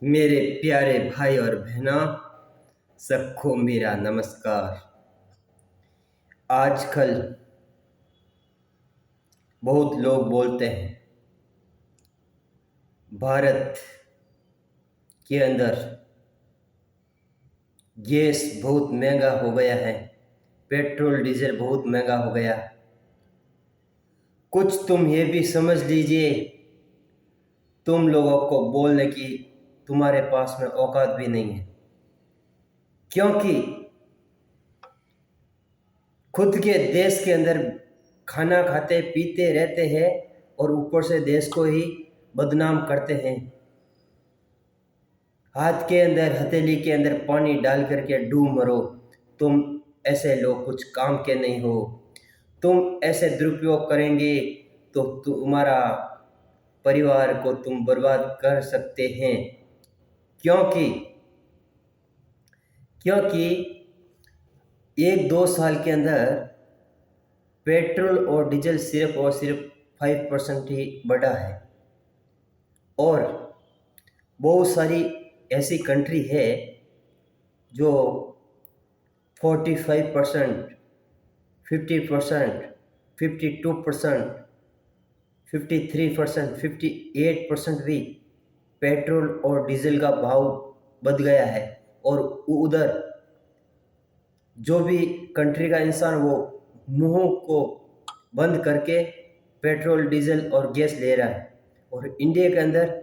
मेरे प्यारे भाई और बहनों, सबको मेरा नमस्कार। आजकल बहुत लोग बोलते हैं भारत के अंदर गैस बहुत महंगा हो गया है, पेट्रोल डीजल बहुत महंगा हो गया। कुछ तुम ये भी समझ लीजिए, तुम लोगों को बोलने की तुम्हारे पास में औकात भी नहीं है, क्योंकि खुद के देश के अंदर खाना खाते पीते रहते हैं और ऊपर से देश को ही बदनाम करते हैं। हाथ के अंदर हथेली के अंदर पानी डाल करके डूब मरो। तुम ऐसे लोग कुछ काम के नहीं हो। तुम ऐसे दुरुपयोग करेंगे तो तुम्हारा परिवार को तुम बर्बाद कर सकते हैं, क्योंकि क्योंकि 1-2 साल के अंदर पेट्रोल और डीजल सिर्फ 5% ही बढ़ा है। और बहुत सारी ऐसी कंट्री है जो 45%, 50%, 52%, 53%, 58% भी पेट्रोल और डीजल का भाव बढ़ गया है। और उधर जो भी कंट्री का इंसान वो मुंह को बंद करके पेट्रोल डीजल और गैस ले रहा है, और इंडिया के अंदर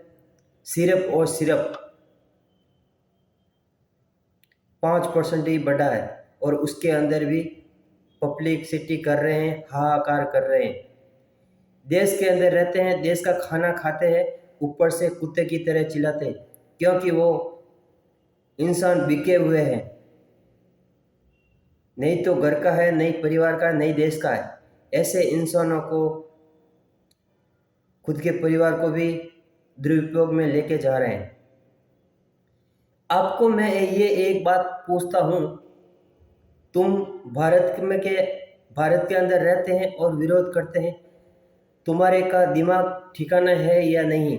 सिर्फ और सिर्फ 5% ही बढ़ा है। और उसके अंदर भी पब्लिसिटी कर रहे हैं, हाहाकार कर रहे हैं। देश के अंदर रहते हैं, देश का खाना खाते हैं, ऊपर से कुत्ते की तरह चिल्लाते हैं, क्योंकि वो इंसान बिके हुए हैं। नहीं तो घर का है, नहीं परिवार का है, नहीं देश का है। ऐसे इंसानों को, खुद के परिवार को भी दुरुपयोग में लेके जा रहे हैं। आपको मैं ये एक बात पूछता हूँ, तुम भारत के अंदर रहते हैं और विरोध करते हैं, तुम्हारे का दिमाग ठिकाना है या नहीं?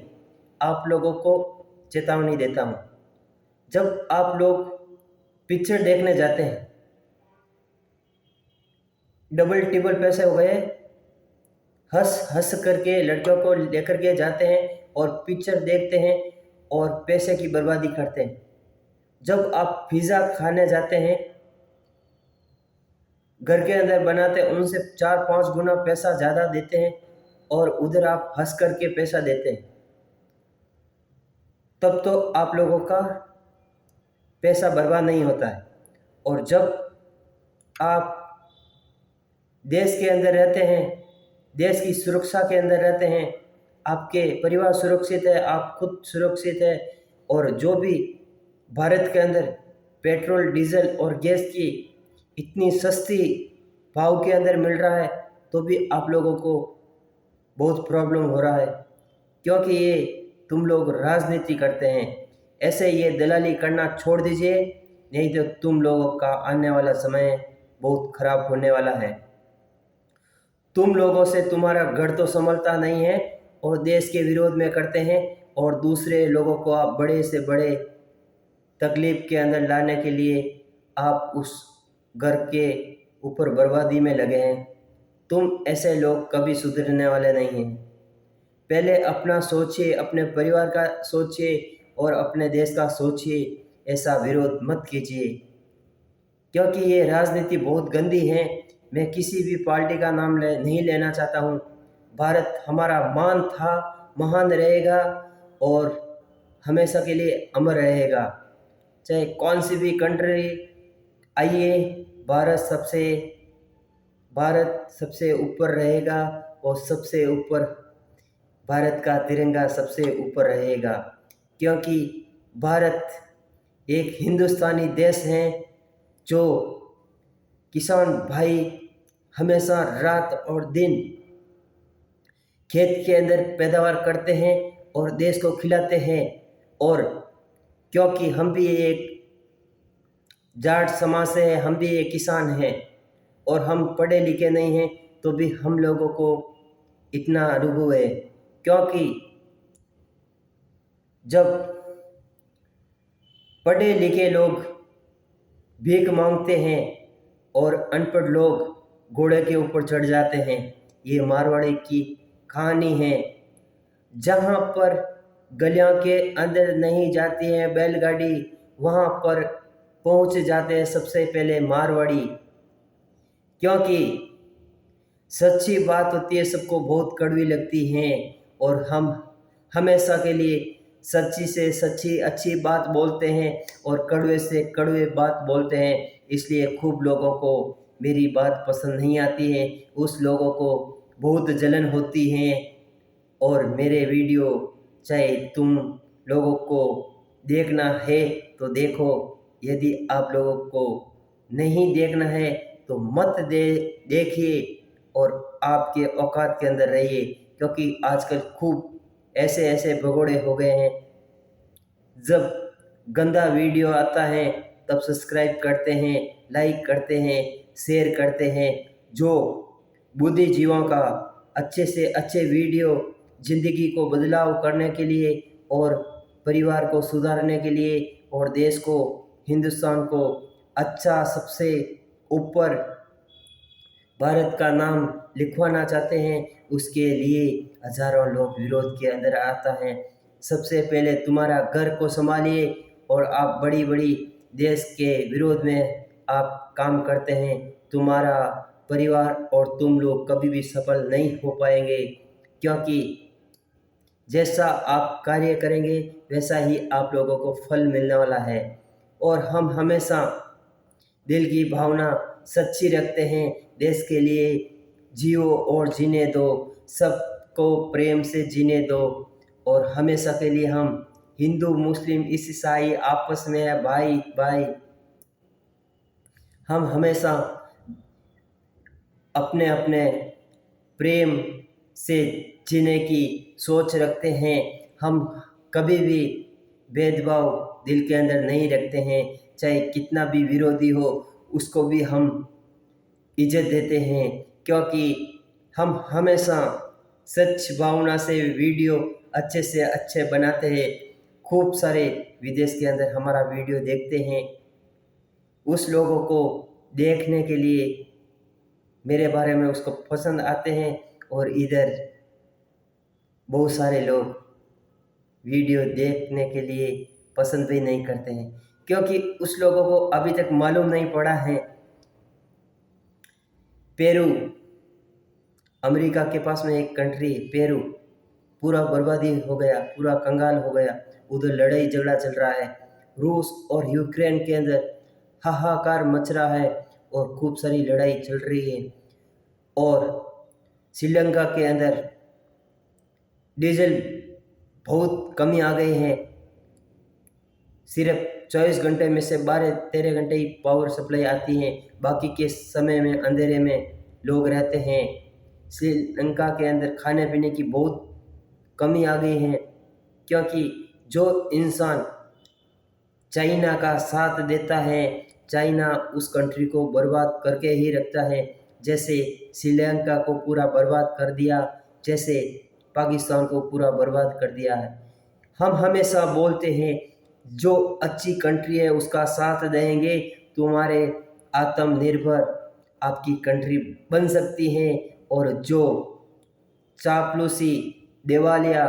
आप लोगों को चेतावनी देता हूँ, जब आप लोग पिक्चर देखने जाते हैं, डबल टिबल पैसे हो गए, हंस हंस करके लड़कियों को लेकर के जाते हैं और पिक्चर देखते हैं और पैसे की बर्बादी करते हैं। जब आप पिज़्ज़ा खाने जाते हैं, घर के अंदर बनाते हैं, उनसे 4-5 गुना पैसा ज़्यादा देते हैं और उधर आप हंस करके पैसा देते हैं। तब तो आप लोगों का पैसा बर्बाद नहीं होता है। और जब आप देश के अंदर रहते हैं, देश की सुरक्षा के अंदर रहते हैं, आपके परिवार सुरक्षित है, आप खुद सुरक्षित है, और जो भी भारत के अंदर पेट्रोल डीजल और गैस की इतनी सस्ती भाव के अंदर मिल रहा है, तो भी आप लोगों को बहुत प्रॉब्लम हो रहा है, क्योंकि ये तुम लोग राजनीति करते हैं। ऐसे ये दलाली करना छोड़ दीजिए, नहीं तो तुम लोगों का आने वाला समय बहुत खराब होने वाला है। तुम लोगों से तुम्हारा घर तो संभलता नहीं है और देश के विरोध में करते हैं, और दूसरे लोगों को आप बड़े से बड़े तकलीफ के अंदर लाने के लिए आप उस घर के ऊपर बर्बादी में लगे हैं। तुम ऐसे लोग कभी सुधरने वाले नहीं हैं। पहले अपना सोचिए, अपने परिवार का सोचिए और अपने देश का सोचिए। ऐसा विरोध मत कीजिए, क्योंकि ये राजनीति बहुत गंदी है। मैं किसी भी पार्टी का नाम नहीं लेना चाहता हूँ। भारत हमारा मान था, महान रहेगा और हमेशा के लिए अमर रहेगा। चाहे कौन सी भी कंट्री आइए, भारत सबसे ऊपर रहेगा, और सबसे ऊपर भारत का तिरंगा सबसे ऊपर रहेगा, क्योंकि भारत एक हिंदुस्तानी देश है। जो किसान भाई हमेशा रात और दिन खेत के अंदर पैदावार करते हैं और देश को खिलाते हैं। और क्योंकि हम भी एक जाट समाज से हैं, हम भी एक किसान हैं, और हम पढ़े लिखे नहीं हैं, तो भी हम लोगों को इतना अनुभव है। क्योंकि जब पढ़े लिखे लोग भीख मांगते हैं और अनपढ़ लोग घोड़े के ऊपर चढ़ जाते हैं। ये मारवाड़ी की कहानी है। जहाँ पर गलियों के अंदर नहीं जाती है बैलगाड़ी, वहाँ पर पहुँच जाते हैं सबसे पहले मारवाड़ी। क्योंकि सच्ची बात होती है, सबको बहुत कड़वी लगती हैं और हम हमेशा के लिए सच्ची से सच्ची अच्छी बात बोलते हैं और कड़वे से कड़वे बात बोलते हैं। इसलिए खूब लोगों को मेरी बात पसंद नहीं आती है, उस लोगों को बहुत जलन होती है। और मेरे वीडियो चाहे तुम लोगों को देखना है तो देखो, यदि आप लोगों को नहीं देखना है तो मत देखिए और आपके औकात के अंदर रहिए। क्योंकि आजकल खूब ऐसे ऐसे भगोड़े हो गए हैं, जब गंदा वीडियो आता है तब सब्सक्राइब करते हैं, लाइक करते हैं, शेयर करते हैं। जो बुद्धिजीवों का अच्छे से अच्छे वीडियो ज़िंदगी को बदलाव करने के लिए और परिवार को सुधारने के लिए और देश को, हिंदुस्तान को अच्छा सबसे ऊपर भारत का नाम लिखवाना चाहते हैं, उसके लिए हजारों लोग विरोध के अंदर आता है। सबसे पहले तुम्हारा घर को संभालिए और आप बड़ी बड़ी देश के विरोध में आप काम करते हैं। तुम्हारा परिवार और तुम लोग कभी भी सफल नहीं हो पाएंगे, क्योंकि जैसा आप कार्य करेंगे वैसा ही आप लोगों को फल मिलने वाला है। और हम हमेशा दिल की भावना सच्ची रखते हैं, देश के लिए जियो और जीने दो, सबको प्रेम से जीने दो। और हमेशा के लिए हम हिंदू मुस्लिम ईसाई आपस में है भाई भाई। हम हमेशा अपने अपने प्रेम से जीने की सोच रखते हैं। हम कभी भी भेदभाव दिल के अंदर नहीं रखते हैं, चाहे कितना भी विरोधी हो उसको भी हम इज्जत देते हैं। क्योंकि हम हमेशा सच भावना से वीडियो अच्छे से अच्छे बनाते हैं। खूब सारे विदेश के अंदर हमारा वीडियो देखते हैं, उस लोगों को देखने के लिए मेरे बारे में उसको पसंद आते हैं। और इधर बहुत सारे लोग वीडियो देखने के लिए पसंद भी नहीं करते हैं, क्योंकि उस लोगों को अभी तक मालूम नहीं पड़ा है पेरू, अमेरिका के पास में एक कंट्री पेरू, पूरा बर्बादी हो गया, पूरा कंगाल हो गया। उधर लड़ाई झगड़ा चल रहा है, रूस और यूक्रेन के अंदर हाहाकार मच रहा है और खूब सारी लड़ाई चल रही है। और श्रीलंका के अंदर डीजल बहुत कमी आ गई है, सिर्फ 24 घंटे में से 12-13 घंटे ही पावर सप्लाई आती है, बाकी के समय में अंधेरे में लोग रहते हैं। श्रीलंका के अंदर खाने पीने की बहुत कमी आ गई है, क्योंकि जो इंसान चाइना का साथ देता है, चाइना उस कंट्री को बर्बाद करके ही रखता है। जैसे श्रीलंका को पूरा बर्बाद कर दिया, जैसे पाकिस्तान को पूरा बर्बाद कर दिया है। हम हमेशा बोलते हैं जो अच्छी कंट्री है उसका साथ देंगे, तुम्हारे आत्मनिर्भर आपकी कंट्री बन सकती है। और जो चापलूसी दिवालिया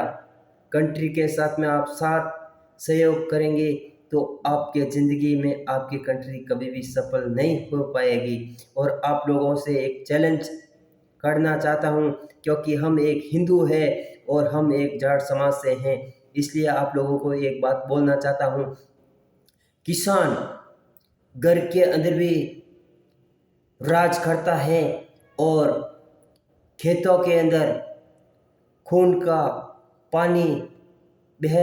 कंट्री के साथ में आप साथ सहयोग करेंगे तो आपके ज़िंदगी में आपकी कंट्री कभी भी सफल नहीं हो पाएगी। और आप लोगों से एक चैलेंज करना चाहता हूं, क्योंकि हम एक हिंदू है और हम एक जाट समाज से हैं, इसलिए आप लोगों को एक बात बोलना चाहता हूं। किसान घर के अंदर भी राज करता है और खेतों के अंदर खून का पानी बह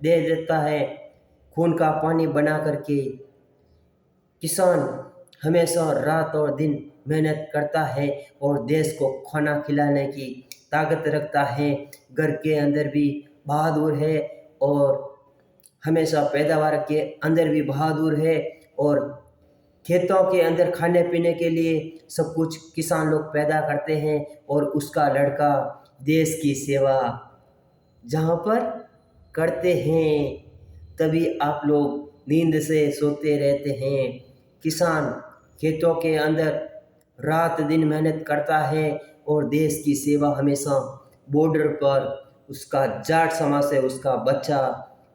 दे देता है। खून का पानी बना करके किसान हमेशा रात और दिन मेहनत करता है और देश को खाना खिलाने की ताकत रखता है। घर के अंदर भी बहादुर है और हमेशा पैदावार के अंदर भी बहादुर है। और खेतों के अंदर खाने पीने के लिए सब कुछ किसान लोग पैदा करते हैं और उसका लड़का देश की सेवा जहाँ पर करते हैं तभी आप लोग नींद से सोते रहते हैं। किसान खेतों के अंदर रात दिन मेहनत करता है और देश की सेवा हमेशा बॉर्डर पर उसका जाट समाज से उसका बच्चा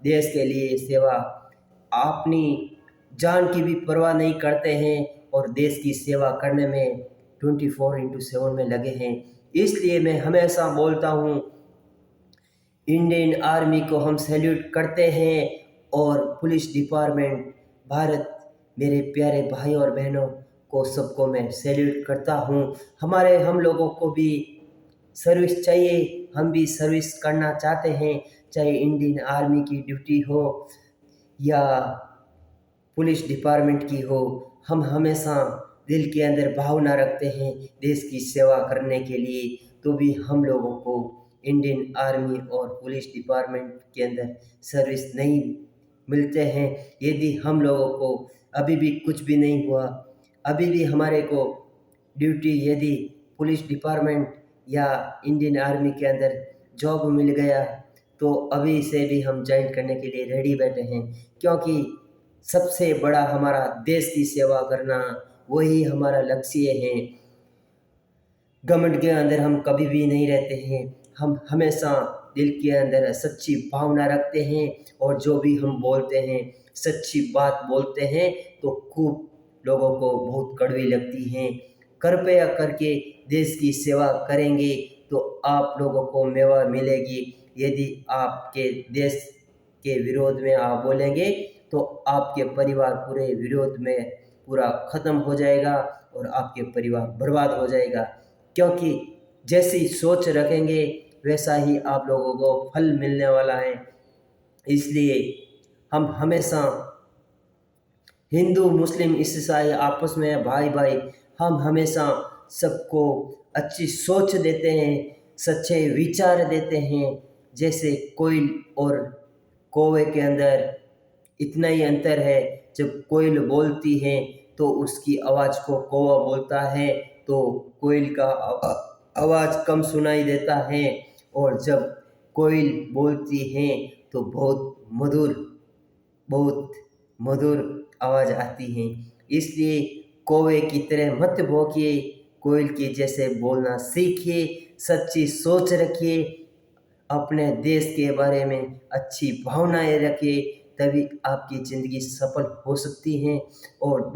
देश के लिए सेवा अपनी जान की भी परवाह नहीं करते हैं और देश की सेवा करने में 24/7 में लगे हैं। इसलिए मैं हमेशा बोलता हूँ, इंडियन आर्मी को हम सैल्यूट करते हैं और पुलिस डिपार्टमेंट भारत मेरे प्यारे भाई और बहनों को सबको मैं सैल्यूट करता हूँ। हम लोगों को भी सर्विस चाहिए, हम भी सर्विस करना चाहते हैं, चाहे इंडियन आर्मी की ड्यूटी हो या पुलिस डिपार्टमेंट की हो। हम हमेशा दिल के अंदर भावना रखते हैं देश की सेवा करने के लिए, तो भी हम लोगों को इंडियन आर्मी और पुलिस डिपार्टमेंट के अंदर सर्विस नहीं मिलते हैं। यदि हम लोगों को अभी भी कुछ भी नहीं हुआ, अभी भी हमारे को ड्यूटी यदि पुलिस डिपार्टमेंट या इंडियन आर्मी के अंदर जॉब मिल गया तो अभी से भी हम ज्वाइन करने के लिए रेडी बैठे हैं, क्योंकि सबसे बड़ा हमारा देश की सेवा करना वही हमारा लक्ष्य है। घमंड के अंदर हम कभी भी नहीं रहते हैं, हम हमेशा दिल के अंदर सच्ची भावना रखते हैं और जो भी हम बोलते हैं सच्ची बात बोलते हैं तो खूब लोगों को बहुत कड़वी लगती हैं। कृपया करके देश की सेवा करेंगे तो आप लोगों को मेवा मिलेगी। यदि आपके देश के विरोध में आप बोलेंगे तो आपके परिवार पूरे विरोध में पूरा ख़त्म हो जाएगा और आपके परिवार बर्बाद हो जाएगा, क्योंकि जैसी सोच रखेंगे वैसा ही आप लोगों को फल मिलने वाला है। इसलिए हम हमेशा हिंदू मुस्लिम ईसाई आपस में भाई भाई, हम हमेशा सबको अच्छी सोच देते हैं, सच्चे विचार देते हैं। जैसे कोयल और कौवे के अंदर इतना ही अंतर है, जब कोयल बोलती है तो उसकी आवाज़ को कौवा बोलता है तो कोयल का आवाज़ कम सुनाई देता है, और जब कोयल बोलती है तो बहुत मधुर आवाज़ आती है। इसलिए कौवे की तरह मत भौंकिए, कोयल के जैसे बोलना सीखिए, सच्ची सोच रखिए, अपने देश के बारे में अच्छी भावनाएं रखिए, तभी आपकी ज़िंदगी सफल हो सकती है। और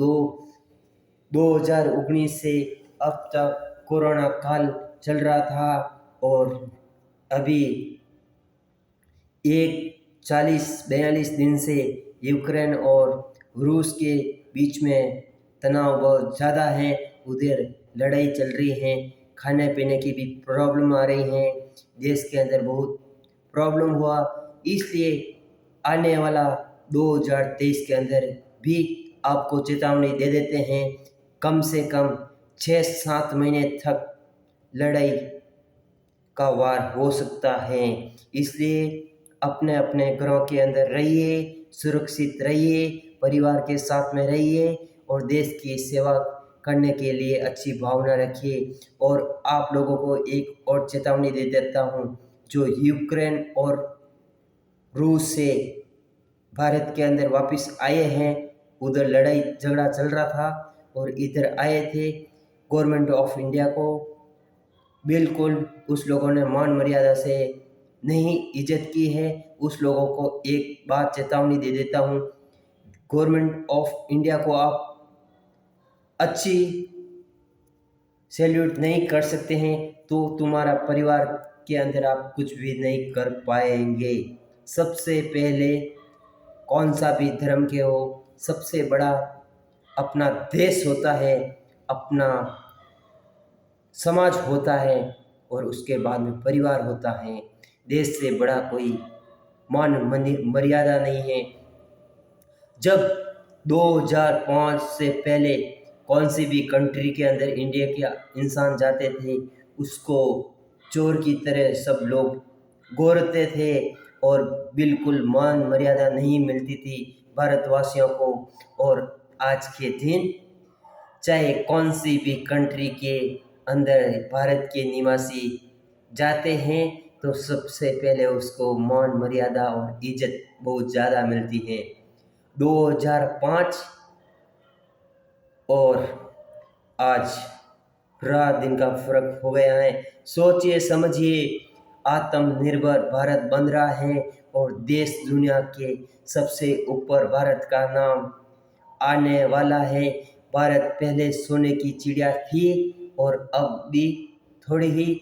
2019 से अब तक कोरोना काल चल रहा था और अभी 40-42 दिन से यूक्रेन और रूस के बीच में तनाव बहुत ज़्यादा है, उधर लड़ाई चल रही है, खाने पीने की भी प्रॉब्लम आ रही है, देश के अंदर बहुत प्रॉब्लम हुआ। इसलिए आने वाला 2023 के अंदर भी आपको चेतावनी दे देते हैं, कम से कम 6-7 महीने तक लड़ाई का वार हो सकता है। इसलिए अपने अपने घरों के अंदर रहिए, सुरक्षित रहिए, परिवार के साथ में रहिए और देश की सेवा करने के लिए अच्छी भावना रखिए। और आप लोगों को एक और चेतावनी दे देता हूँ, जो यूक्रेन और रूस से भारत के अंदर वापस आए हैं, उधर लड़ाई झगड़ा चल रहा था और इधर आए थे, गवर्नमेंट ऑफ इंडिया को बिल्कुल उस लोगों ने मान मर्यादा से नहीं इज्जत की है। उस लोगों को एक बात चेतावनी दे देता हूँ, गवर्नमेंट ऑफ इंडिया को आप अच्छी सैल्यूट नहीं कर सकते हैं तो तुम्हारा परिवार के अंदर आप कुछ भी नहीं कर पाएंगे। सबसे पहले कौन सा भी धर्म के हो, सबसे बड़ा अपना देश होता है, अपना समाज होता है और उसके बाद में परिवार होता है। देश से बड़ा कोई मान मर्यादा नहीं है। जब 2005 से पहले कौन सी भी कंट्री के अंदर इंडिया के इंसान जाते थे, उसको चोर की तरह सब लोग गोरते थे और बिल्कुल मान मर्यादा नहीं मिलती थी भारतवासियों को। और आज के दिन चाहे कौन सी भी कंट्री के अंदर भारत के निवासी जाते हैं तो सबसे पहले उसको मान मर्यादा और इज्जत बहुत ज़्यादा मिलती हैं। 2005 और आज रात दिन का फर्क हो गया है। सोचिए समझिए, आत्मनिर्भर भारत बन रहा है और देश दुनिया के सबसे ऊपर भारत का नाम आने वाला है। भारत पहले सोने की चिड़िया थी और अब भी थोड़ी ही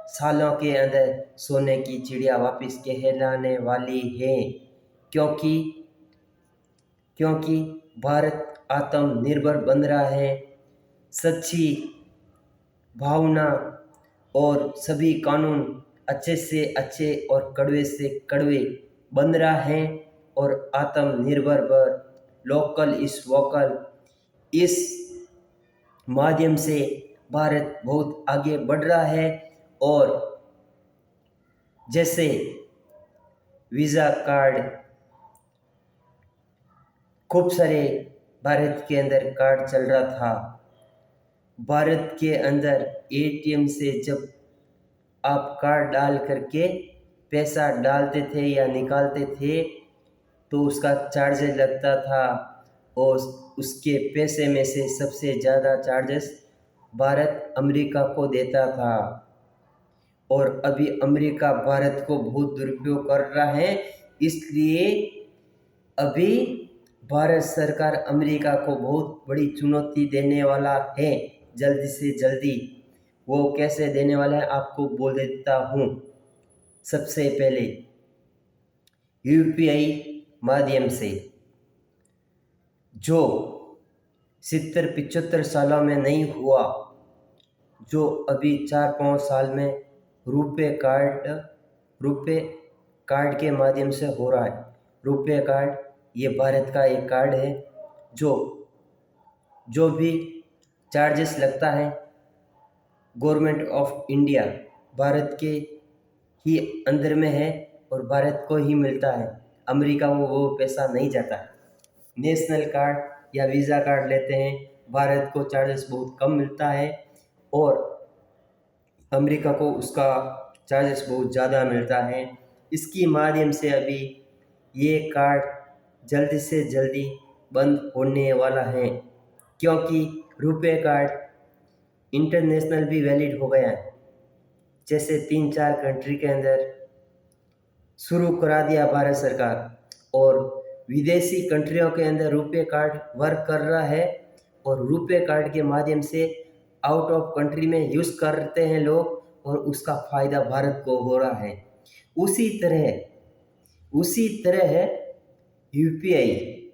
सालों के अंदर सोने की चिड़िया वापस कहलाने वाली है, क्योंकि क्योंकि भारत आत्मनिर्भर बन रहा है। सच्ची भावना और सभी कानून अच्छे से अच्छे और कड़वे से कड़वे बन रहा है और आत्मनिर्भर पर लोकल इस वोकल इस माध्यम से भारत बहुत आगे बढ़ रहा है। और जैसे वीज़ा कार्ड, खूब सारे भारत के अंदर कार्ड चल रहा था। भारत के अंदर एटीएम से जब आप कार्ड डाल करके पैसा डालते थे या निकालते थे तो उसका चार्जेस लगता था और उसके पैसे में से सबसे ज़्यादा चार्जेस भारत अमेरिका को देता था। और अभी अमेरिका भारत को बहुत दुरुपयोग कर रहा है, इसलिए अभी भारत सरकार अमेरिका को बहुत बड़ी चुनौती देने वाला है, जल्दी से जल्दी। वो कैसे देने वाला है आपको बोल देता हूँ। सबसे पहले यूपीआई माध्यम से, जो 70-75 सालों में नहीं हुआ, जो अभी 4-5 साल में रुपए कार्ड के माध्यम से हो रहा है। रुपए कार्ड ये भारत का एक कार्ड है, जो भी चार्जेस लगता है गवर्नमेंट ऑफ इंडिया भारत के ही अंदर में है और भारत को ही मिलता है। अमेरिका वो पैसा नहीं जाता है। नेशनल कार्ड या वीज़ा कार्ड लेते हैं, भारत को चार्जेस बहुत कम मिलता है और अमेरिका को उसका चार्जेस बहुत ज़्यादा मिलता है। इसकी माध्यम से अभी ये कार्ड जल्दी से जल्दी बंद होने वाला है, क्योंकि रुपए कार्ड इंटरनेशनल भी वैलिड हो गया है। जैसे 3-4 कंट्री के अंदर शुरू करा दिया भारत सरकार और विदेशी कंट्रियों के अंदर रुपए कार्ड वर्क कर रहा है और रुपए कार्ड के माध्यम से आउट ऑफ कंट्री में यूज़ करते हैं लोग और उसका फ़ायदा भारत को हो रहा है। उसी तरह है यूपीआई,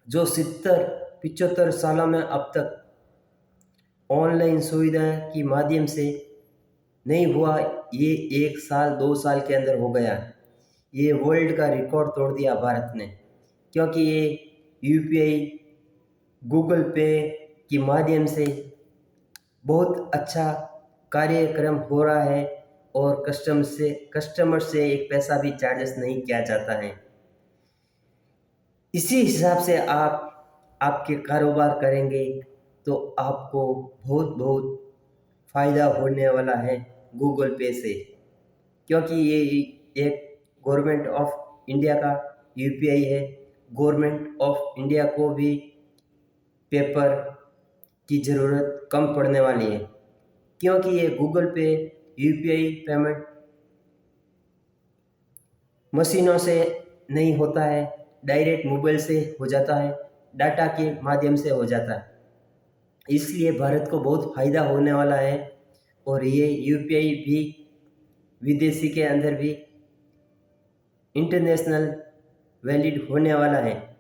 जो 70-75 सालों में अब तक ऑनलाइन सुविधा के माध्यम से नहीं हुआ, ये 1 साल 2 साल के अंदर हो गया। ये वर्ल्ड का रिकॉर्ड तोड़ दिया भारत ने, क्योंकि ये यूपीआई गूगल पे के माध्यम से बहुत अच्छा कार्यक्रम हो रहा है और कस्टमर से एक पैसा भी चार्जेस नहीं किया जाता है। इसी हिसाब से आप आपके कारोबार करेंगे तो आपको बहुत फ़ायदा होने वाला है गूगल पे से, क्योंकि ये एक गवर्नमेंट ऑफ इंडिया का यूपीआई है। गवर्नमेंट ऑफ इंडिया को भी पेपर की ज़रूरत कम पड़ने वाली है, क्योंकि ये गूगल पे यूपीआई पेमेंट मशीनों से नहीं होता है, डायरेक्ट मोबाइल से हो जाता है, डाटा के माध्यम से हो जाता है। इसलिए भारत को बहुत फ़ायदा होने वाला है और ये यूपीआई भी विदेशी के अंदर भी इंटरनेशनल वैलिड होने वाला है।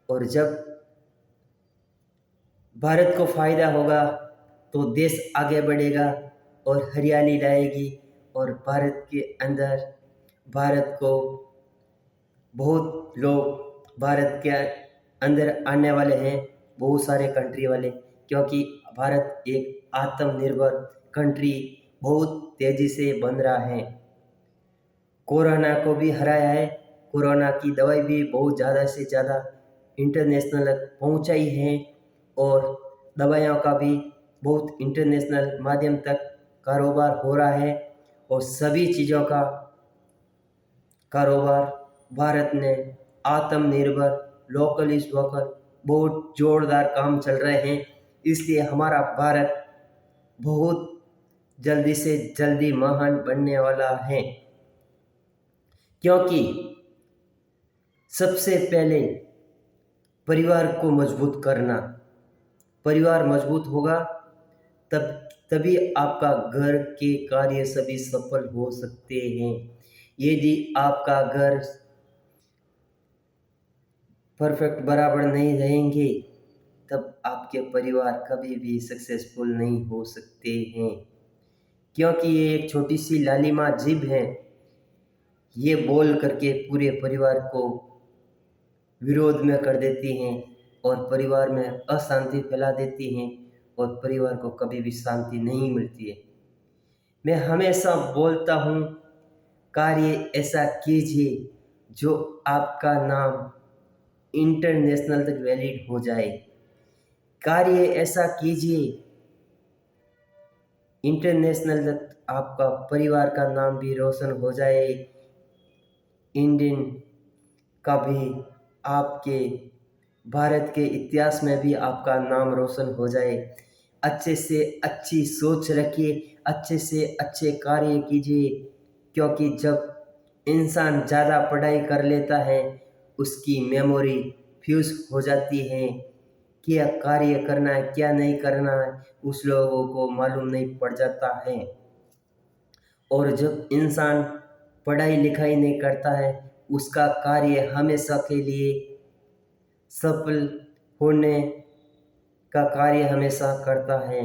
और जब भारत को फ़ायदा होगा तो देश आगे बढ़ेगा और हरियाली लाएगी और भारत के अंदर भारत को बहुत लोग भारत के अंदर आने वाले हैं, बहुत सारे कंट्री वाले, क्योंकि भारत एक आत्मनिर्भर कंट्री बहुत तेज़ी से बन रहा है। कोरोना को भी हराया है, कोरोना की दवाई भी बहुत ज़्यादा से ज़्यादा इंटरनेशनल पहुंचाई है और दवाइयों का भी बहुत इंटरनेशनल माध्यम तक कारोबार हो रहा है और सभी चीज़ों का कारोबार भारत ने आत्मनिर्भर, लोकल इज वोकल बहुत जोरदार काम चल रहे हैं। इसलिए हमारा भारत बहुत जल्दी से जल्दी महान बनने वाला है, क्योंकि सबसे पहले परिवार को मजबूत करना। परिवार मजबूत होगा तभी आपका घर के कार्य सभी सफल हो सकते हैं। यदि आपका घर परफेक्ट बराबर नहीं रहेंगे तब आपके परिवार कभी भी सक्सेसफुल नहीं हो सकते हैं, क्योंकि ये एक छोटी सी लालिमा जीभ है। ये बोल करके पूरे परिवार को विरोध में कर देती हैं और परिवार में अशांति फैला देती हैं और परिवार को कभी भी शांति नहीं मिलती है। मैं हमेशा बोलता हूँ, कार्य ऐसा कीजिए जो आपका नाम इंटरनेशनल तक वैलिड हो जाए। कार्य ऐसा कीजिए इंटरनेशनल तक आपका परिवार का नाम भी रोशन हो जाए, इंडियन का भी, आपके भारत के इतिहास में भी आपका नाम रोशन हो जाए। अच्छे से अच्छी सोच रखिए, अच्छे से अच्छे कार्य कीजिए, क्योंकि जब इंसान ज़्यादा पढ़ाई कर लेता है उसकी मेमोरी फ्यूज हो जाती है। क्या कार्य करना है क्या नहीं करना है उस लोगों को मालूम नहीं पड़ जाता है। और जब इंसान पढ़ाई लिखाई नहीं करता है उसका कार्य हमेशा के लिए सफल होने का कार्य हमेशा करता है।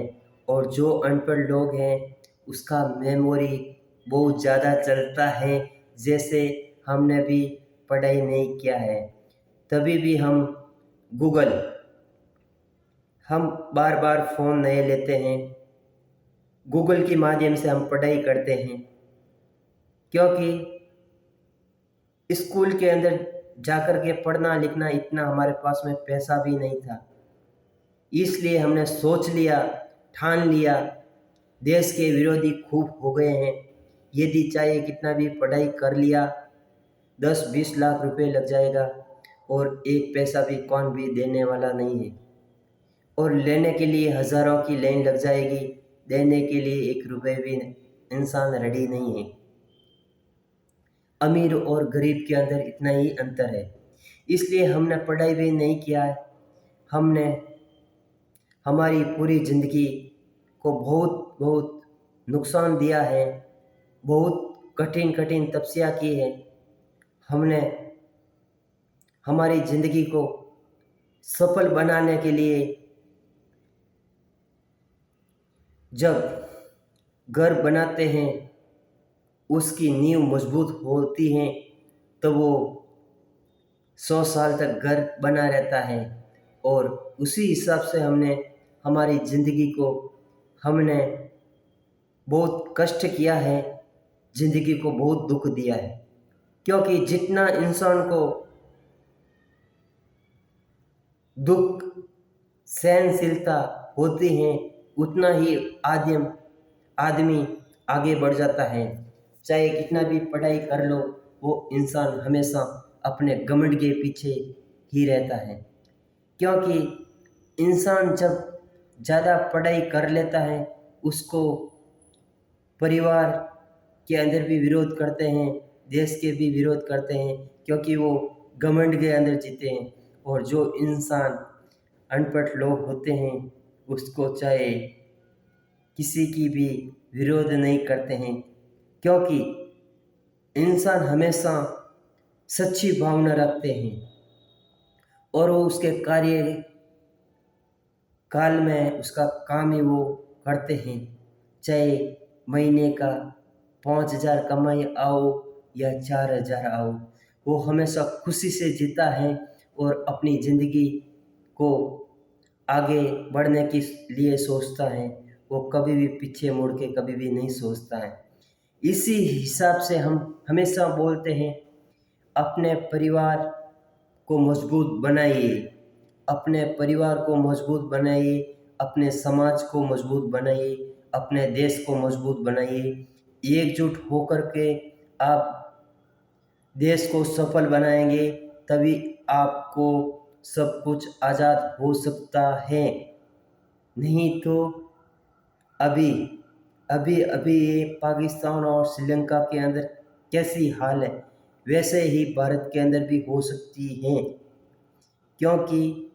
और जो अनपढ़ लोग हैं उसका मेमोरी बहुत ज़्यादा चलता है। जैसे हमने भी पढ़ाई नहीं किया है तभी भी हम बार बार फ़ोन नहीं लेते हैं, गूगल के माध्यम से हम पढ़ाई करते हैं, क्योंकि स्कूल के अंदर जाकर के पढ़ना लिखना इतना हमारे पास में पैसा भी नहीं था। इसलिए हमने सोच लिया, ठान लिया, देश के विरोधी खूब हो गए हैं। यदि चाहे कितना भी पढ़ाई कर लिया 10-20 लाख रुपए लग जाएगा और एक पैसा भी कौन भी देने वाला नहीं है। और लेने के लिए हज़ारों की लाइन लग जाएगी, देने के लिए 1 रुपए भी इंसान रेडी नहीं है। अमीर और गरीब के अंदर इतना ही अंतर है। इसलिए हमने पढ़ाई भी नहीं किया है। हमने हमारी पूरी ज़िंदगी को बहुत बहुत नुकसान दिया है, बहुत कठिन कठिन तपस्या की है। हमने हमारी ज़िंदगी को सफल बनाने के लिए जब घर बनाते हैं उसकी नींव मजबूत होती है तो वो 100 साल तक घर बना रहता है। और उसी हिसाब से हमारी ज़िंदगी को हमने बहुत कष्ट किया है, ज़िंदगी को बहुत दुख दिया है, क्योंकि जितना इंसान को दुख सहनशीलता होती है उतना ही आदमी आगे बढ़ जाता है। चाहे कितना भी पढ़ाई कर लो वो इंसान हमेशा अपने घमंड के पीछे ही रहता है, क्योंकि इंसान जब ज़्यादा पढ़ाई कर लेता है उसको परिवार के अंदर भी विरोध करते हैं, देश के भी विरोध करते हैं, क्योंकि वो घमंड के अंदर जीते हैं। और जो इंसान अनपढ़ लोग होते हैं उसको चाहे किसी की भी विरोध नहीं करते हैं, क्योंकि इंसान हमेशा सच्ची भावना रखते हैं और वो उसके कार्य काल में उसका काम ही वो करते हैं। चाहे महीने का 5,000 कमाई आओ या 4,000 आओ, वो हमेशा खुशी से जीता है और अपनी ज़िंदगी को आगे बढ़ने के लिए सोचता है। वो कभी भी पीछे मुड़ के कभी भी नहीं सोचता है। इसी हिसाब से हम हमेशा बोलते हैं, अपने परिवार को मजबूत बनाइए, अपने परिवार को मजबूत बनाइए, अपने समाज को मजबूत बनाइए, अपने देश को मजबूत बनाइए। एकजुट होकर के आप देश को सफल बनाएंगे, तभी आपको सब कुछ आज़ाद हो सकता है। नहीं तो अभी अभी अभी ये पाकिस्तान और श्रीलंका के अंदर कैसी हाल है, वैसे ही भारत के अंदर भी हो सकती हैं। क्योंकि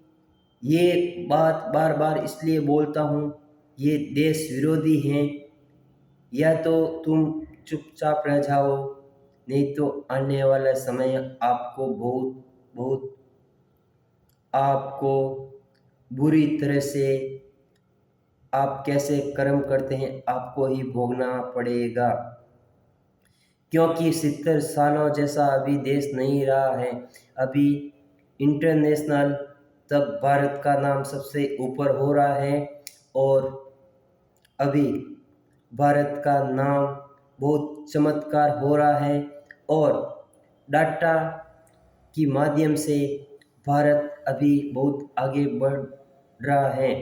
ये बात बार बार इसलिए बोलता हूँ, ये देश विरोधी हैं। या तो तुम चुपचाप रह जाओ, नहीं तो आने वाला समय आपको बहुत बहुत आपको बुरी तरह से, आप कैसे कर्म करते हैं आपको ही भोगना पड़ेगा। क्योंकि 70 सालों जैसा अभी देश नहीं रहा है। अभी इंटरनेशनल तब भारत का नाम सबसे ऊपर हो रहा है, और अभी भारत का नाम बहुत चमत्कार हो रहा है, और डाटा की माध्यम से भारत अभी बहुत आगे बढ़ रहा है।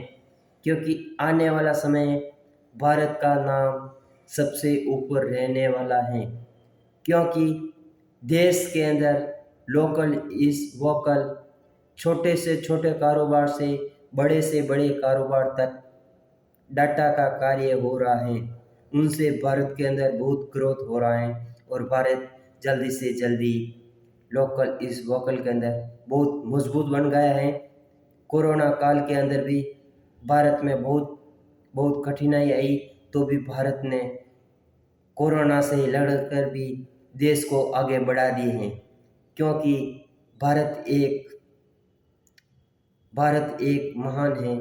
क्योंकि आने वाला समय भारत का नाम सबसे ऊपर रहने वाला है। क्योंकि देश के अंदर लोकल इज़ वोकल, छोटे से छोटे कारोबार से बड़े कारोबार तक डाटा का कार्य हो रहा है। उनसे भारत के अंदर बहुत ग्रोथ हो रहा है, और भारत जल्दी से जल्दी लोकल इज़ वोकल के अंदर बहुत मजबूत बन गया है। कोरोना काल के अंदर भी भारत में बहुत बहुत कठिनाई आई, तो भी भारत ने कोरोना से लड़कर भी देश को आगे बढ़ा दिए हैं। क्योंकि भारत एक महान है,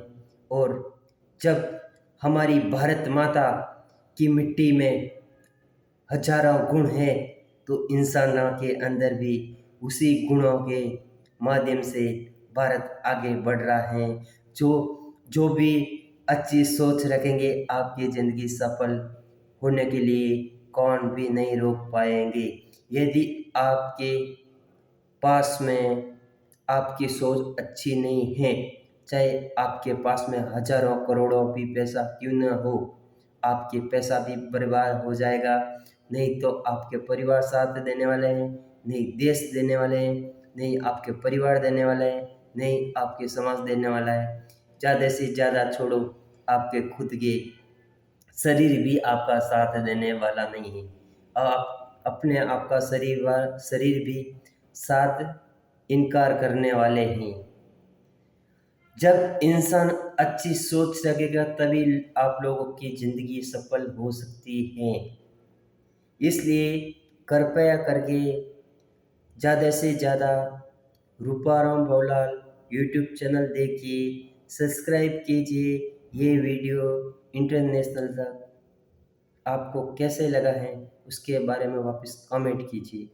और जब हमारी भारत माता की मिट्टी में हजारों गुण हैं, तो इंसानों के अंदर भी उसी गुणों के माध्यम से भारत आगे बढ़ रहा है। जो जो भी अच्छी सोच रखेंगे, आपकी ज़िंदगी सफल होने के लिए कौन भी नहीं रोक पाएंगे। यदि आपके पास में आपकी सोच अच्छी नहीं है, चाहे आपके पास में हजारों करोड़ों भी पैसा क्यों न हो, आपके पैसा भी बर्बाद हो जाएगा। नहीं तो आपके परिवार साथ देने वाले हैं, नहीं देश देने वाले हैं, नहीं आपके परिवार देने वाले हैं, नहीं आपके समाज देने वाला है। ज़्यादा से ज़्यादा छोड़ो, आपके खुद के शरीर भी आपका साथ देने वाला नहीं है। आप अपने आप का शरीर भी साथ इनकार करने वाले हैं। जब इंसान अच्छी सोच रखेगा, तभी आप लोगों की ज़िंदगी सफल हो सकती है। इसलिए कृपया करके ज़्यादा से ज़्यादा रूपाराम भवलाल यूट्यूब चैनल देखिए, सब्सक्राइब कीजिए। ये वीडियो इंटरनेशनल तक आपको कैसे लगा है, उसके बारे में वापस कमेंट कीजिए।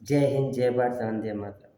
जय हिंद, जय भारत, वंदे मातरम।